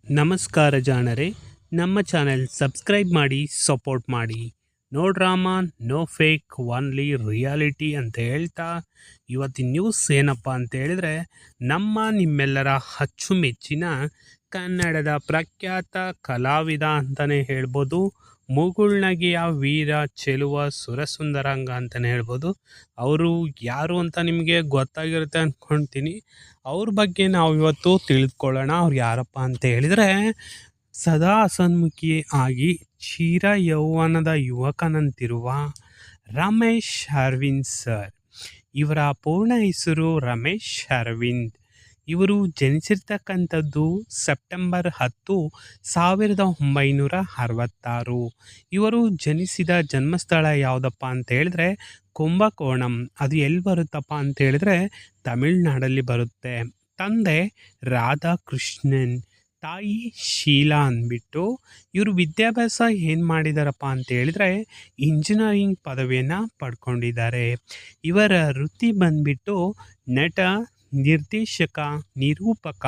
ನಮಸ್ಕಾರ ಜಾಣರೇ, ನಮ್ಮ ಚಾನೆಲ್ ಸಬ್ಸ್ಕ್ರೈಬ್ ಮಾಡಿ ಸಪೋರ್ಟ್ ಮಾಡಿ. No drama no fake only reality ಅಂತ ಹೇಳ್ತಾ ಇವತ್ತಿನ ನ್ಯೂಸ್ ಏನಪ್ಪ ಅಂತ ಹೇಳಿದ್ರೆ, ನಿಮ್ಮೆಲ್ಲರ ಅಚ್ಚುಮೆಚ್ಚಿನ ಕನ್ನಡದ ಪ್ರಖ್ಯಾತ ಕಲಾವಿದ ಅಂತಲೇ ಹೇಳ್ಬೋದು, ಮುಗುಳ್ನಗೆಯ ವೀರ ಚೆಲುವ ಸುರಸುಂದರಾಂಗ ಅಂತಲೇ ಹೇಳ್ಬೋದು. ಅವರು ಯಾರು ಅಂತ ನಿಮಗೆ ಗೊತ್ತಾಗಿರುತ್ತೆ ಅಂದ್ಕೊಳ್ತೀನಿ. ಅವ್ರ ಬಗ್ಗೆ ನಾವು ಇವತ್ತು ತಿಳಿದುಕೊಳ್ಳೋಣ. ಅವ್ರು ಯಾರಪ್ಪ ಅಂತ ಹೇಳಿದರೆ, ಸದಾ ಹಸನ್ಮುಖಿ ಆಗಿ ಚಿರ ಯೌವನದ ಯುವಕನಂತಿರುವ ರಮೇಶ್ ಅರವಿಂದ್ ಸರ್. ಇವರ ಪೂರ್ಣ ಹೆಸರು ರಮೇಶ್ ಅರವಿಂದ್. ಇವರು ಜನಿಸಿರ್ತಕ್ಕಂಥದ್ದು ಸೆಪ್ಟೆಂಬರ್ 10, 1966. ಇವರು ಜನಿಸಿದ ಜನ್ಮಸ್ಥಳ ಯಾವುದಪ್ಪ ಅಂತ ಹೇಳಿದ್ರೆ ಕುಂಭಕೋಣಂ. ಅದು ಎಲ್ಲಿ ಬರುತ್ತಪ್ಪ ಅಂತ ಹೇಳಿದ್ರೆ ತಮಿಳ್ನಾಡಲ್ಲಿ ಬರುತ್ತೆ. ತಂದೆ ರಾಧಾಕೃಷ್ಣನ್, ತಾಯಿ ಶೀಲಾ ಅಂದ್ಬಿಟ್ಟು. ಇವರು ವಿದ್ಯಾಭ್ಯಾಸ ಏನು ಮಾಡಿದಾರಪ್ಪ ಅಂತ ಹೇಳಿದ್ರೆ ಇಂಜಿನಿಯರಿಂಗ್ ಪದವಿಯನ್ನು ಪಡ್ಕೊಂಡಿದ್ದಾರೆ. ಇವರ ವೃತ್ತಿ ಬಂದ್ಬಿಟ್ಟು ನಟ, ನಿರ್ದೇಶಕ, ನಿರೂಪಕ,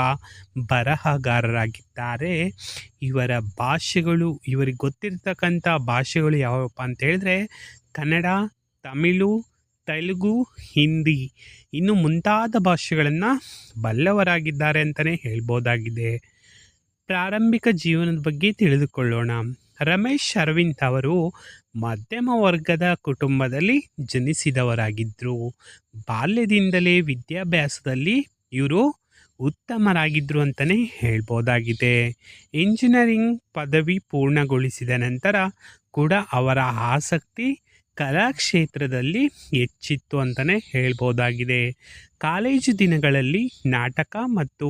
ಬರಹಗಾರರಾಗಿದ್ದಾರೆ. ಇವರ ಭಾಷೆಗಳು, ಇವರಿಗೆ ಗೊತ್ತಿರ್ತಕ್ಕಂಥ ಭಾಷೆಗಳು ಯಾವಪ್ಪ ಅಂತ ಹೇಳಿದ್ರೆ ಕನ್ನಡ, ತಮಿಳು, ತೆಲುಗು, ಹಿಂದಿ ಇನ್ನು ಮುಂತಾದ ಭಾಷೆಗಳನ್ನು ಬಲ್ಲವರಾಗಿದ್ದಾರೆ ಅಂತಲೇ ಹೇಳ್ಬೋದಾಗಿದೆ. ಪ್ರಾರಂಭಿಕ ಜೀವನದ ಬಗ್ಗೆ ತಿಳಿದುಕೊಳ್ಳೋಣ. ರಮೇಶ್ ಅರವಿಂದ್ ಅವರು ಮಧ್ಯಮ ವರ್ಗದ ಕುಟುಂಬದಲ್ಲಿ ಜನಿಸಿದವರಾಗಿದ್ದರು. ಬಾಲ್ಯದಿಂದಲೇ ವಿದ್ಯಾಭ್ಯಾಸದಲ್ಲಿ ಇವರು ಉತ್ತಮರಾಗಿದ್ದರು ಅಂತಲೇ ಹೇಳ್ಬೋದಾಗಿದೆ. ಇಂಜಿನಿಯರಿಂಗ್ ಪದವಿ ಪೂರ್ಣಗೊಳಿಸಿದ ನಂತರ ಕೂಡ ಅವರ ಆಸಕ್ತಿ ಕಲಾಕ್ಷೇತ್ರದಲ್ಲಿ ಹೆಚ್ಚಿತ್ತು ಅಂತಲೇ ಹೇಳ್ಬೋದಾಗಿದೆ. ಕಾಲೇಜು ದಿನಗಳಲ್ಲಿ ನಾಟಕ ಮತ್ತು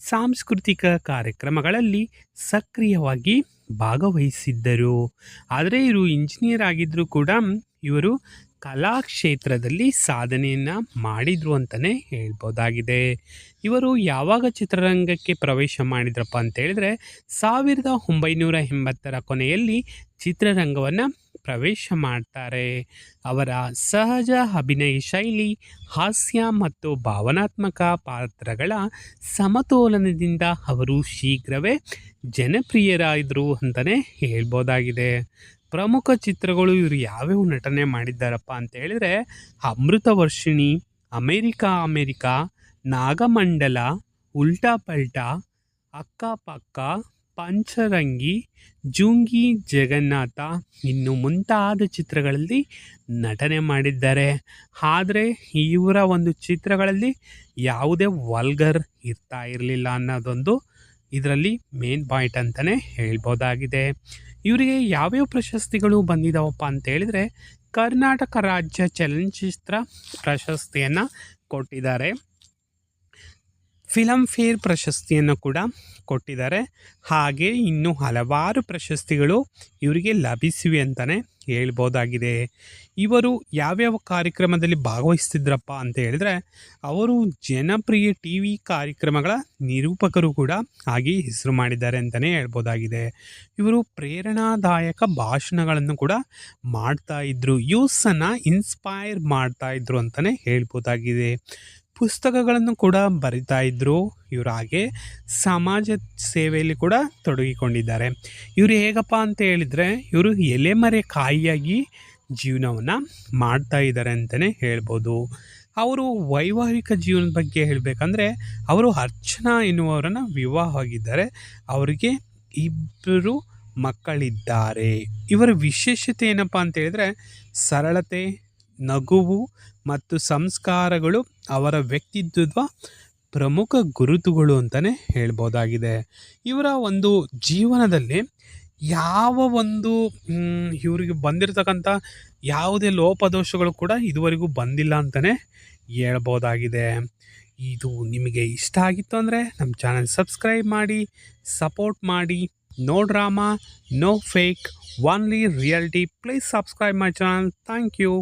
ಸಾಂಸ್ಕೃತಿಕ ಕಾರ್ಯಕ್ರಮಗಳಲ್ಲಿ ಸಕ್ರಿಯವಾಗಿ ಭಾಗವಹಿಸಿದ್ದರು. ಆದರೆ ಇವರು ಇಂಜಿನಿಯರ್ ಆಗಿದ್ದರೂ ಕೂಡ ಇವರು ಕಲಾಕ್ಷೇತ್ರದಲ್ಲಿ ಸಾಧನೆಯನ್ನು ಮಾಡಿದರು ಅಂತಲೇ ಹೇಳ್ಬೋದಾಗಿದೆ. ಇವರು ಯಾವಾಗ ಚಿತ್ರರಂಗಕ್ಕೆ ಪ್ರವೇಶ ಮಾಡಿದ್ರಪ್ಪ ಅಂತ ಹೇಳಿದ್ರೆ 1980ರ ಕೊನೆಯಲ್ಲಿ ಚಿತ್ರರಂಗವನ್ನು ಪ್ರವೇಶ ಮಾಡ್ತಾರೆ. ಅವರ ಸಹಜ ಅಭಿನಯ ಶೈಲಿ, ಹಾಸ್ಯ ಮತ್ತು ಭಾವನಾತ್ಮಕ ಪಾತ್ರಗಳ ಸಮತೋಲನದಿಂದ ಅವರು ಶೀಘ್ರವೇ ಜನಪ್ರಿಯರಾದರು ಅಂತಲೇ ಹೇಳ್ಬೋದಾಗಿದೆ. ಪ್ರಮುಖ ಚಿತ್ರಗಳು ಇವರು ಯಾವ್ಯಾವ ನಟನೆ ಮಾಡಿದ್ದಾರಪ್ಪ ಅಂತ ಹೇಳಿದ್ರೆ ಅಮೃತವರ್ಷಿಣಿ, ಅಮೇರಿಕಾ, ನಾಗಮಂಡಲ, ಉಲ್ಟಾ ಪಲ್ಟಾ, ಅಕ್ಕಪಕ್ಕ, ಪಂಚರಂಗಿ, ಜುಂಗಿ ಜಗನ್ನಾಥ ಇನ್ನು ಮುಂತಾದ ಚಿತ್ರಗಳಲ್ಲಿ ನಟನೆ ಮಾಡಿದ್ದಾರೆ. ಆದರೆ ಇವರ ಒಂದು ಚಿತ್ರಗಳಲ್ಲಿ ಯಾವುದೇ ವಲ್ಗರ್ ಇರ್ತಾ ಇರಲಿಲ್ಲ ಅನ್ನೋದೊಂದು ಇದರಲ್ಲಿ ಮೇನ್ ಪಾಯಿಂಟ್ ಅಂತಲೇ ಹೇಳ್ಬೋದಾಗಿದೆ. ಇವರಿಗೆ ಯಾವ್ಯಾವ ಪ್ರಶಸ್ತಿಗಳು ಬಂದಿದ್ದಾವಪ್ಪ ಅಂತ ಹೇಳಿದರೆ ಕರ್ನಾಟಕ ರಾಜ್ಯ ಚಲನಚಿತ್ರ ಪ್ರಶಸ್ತಿಯನ್ನು ಕೊಟ್ಟಿದ್ದಾರೆ, ಫಿಲಮ್ ಫೇರ್ ಪ್ರಶಸ್ತಿಯನ್ನು ಕೂಡ ಕೊಟ್ಟಿದ್ದಾರೆ. ಹಾಗೆ ಇನ್ನೂ ಹಲವಾರು ಪ್ರಶಸ್ತಿಗಳು ಇವರಿಗೆ ಲಭಿಸಿವೆ ಅಂತಲೇ ಹೇಳ್ಬೋದಾಗಿದೆ. ಇವರು ಯಾವ್ಯಾವ ಕಾರ್ಯಕ್ರಮದಲ್ಲಿ ಭಾಗವಹಿಸ್ತಿದ್ರಪ್ಪ ಅಂತ ಹೇಳಿದ್ರೆ ಅವರು ಜನಪ್ರಿಯ ಟಿ ವಿ ಕಾರ್ಯಕ್ರಮಗಳ ನಿರೂಪಕರು ಕೂಡ ಆಗಿ ಹೆಸರು ಮಾಡಿದ್ದಾರೆ ಅಂತಲೇ ಹೇಳ್ಬೋದಾಗಿದೆ. ಇವರು ಪ್ರೇರಣಾದಾಯಕ ಭಾಷಣಗಳನ್ನು ಕೂಡ ಮಾಡ್ತಾಯಿದ್ರು, ಯೂಸನ್ನು ಇನ್ಸ್ಪೈರ್ ಮಾಡ್ತಾಯಿದ್ರು ಅಂತಲೇ ಹೇಳ್ಬೋದಾಗಿದೆ. ಪುಸ್ತಕಗಳನ್ನು ಕೂಡ ಬರಿತಾ ಇದ್ದರು ಇವರು. ಹಾಗೆ ಸಮಾಜ ಸೇವೆಯಲ್ಲಿ ಕೂಡ ತೊಡಗಿಕೊಂಡಿದ್ದಾರೆ. ಇವರು ಹೇಗಪ್ಪ ಅಂತ ಹೇಳಿದರೆ ಇವರು ಎಲೆಮರೆ ಕಾಯಿಯಾಗಿ ಜೀವನವನ್ನು ಮಾಡ್ತಾ ಇದ್ದಾರೆ ಅಂತಲೇ ಹೇಳ್ಬೋದು. ಅವರು ವೈವಾಹಿಕ ಜೀವನದ ಬಗ್ಗೆ ಹೇಳಬೇಕಂದ್ರೆ ಅವರು ಅರ್ಚನಾ ಎನ್ನುವವರನ್ನು ವಿವಾಹವಾಗಿದ್ದಾರೆ. ಅವರಿಗೆ 2 ಮಕ್ಕಳಿದ್ದಾರೆ. ಇವರ ವಿಶೇಷತೆ ಏನಪ್ಪ ಅಂತ ಹೇಳಿದರೆ ಸರಳತೆ, ನಗುವು ಮತ್ತು ಸಂಸ್ಕಾರಗಳು ಅವರ ವ್ಯಕ್ತಿತ್ವದ ಪ್ರಮುಖ ಗುರುತುಗಳು ಅಂತಲೇ ಹೇಳ್ಬೋದಾಗಿದೆ. ಇವರ ಒಂದು ಜೀವನದಲ್ಲಿ ಯಾವ ಒಂದು ಇವರಿಗೆ ಬಂದಿರತಕ್ಕಂಥ ಯಾವುದೇ ಲೋಪದೋಷಗಳು ಕೂಡ ಇದುವರೆಗೂ ಬಂದಿಲ್ಲ ಅಂತಲೇ ಹೇಳ್ಬೋದಾಗಿದೆ. ಇದು ನಿಮಗೆ ಇಷ್ಟ ಆಗಿತ್ತು ಅಂದರೆ ನಮ್ಮ ಚಾನಲ್ ಸಬ್ಸ್ಕ್ರೈಬ್ ಮಾಡಿ, ಸಪೋರ್ಟ್ ಮಾಡಿ. No drama no fake only reality. Please subscribe my channel. Thank you.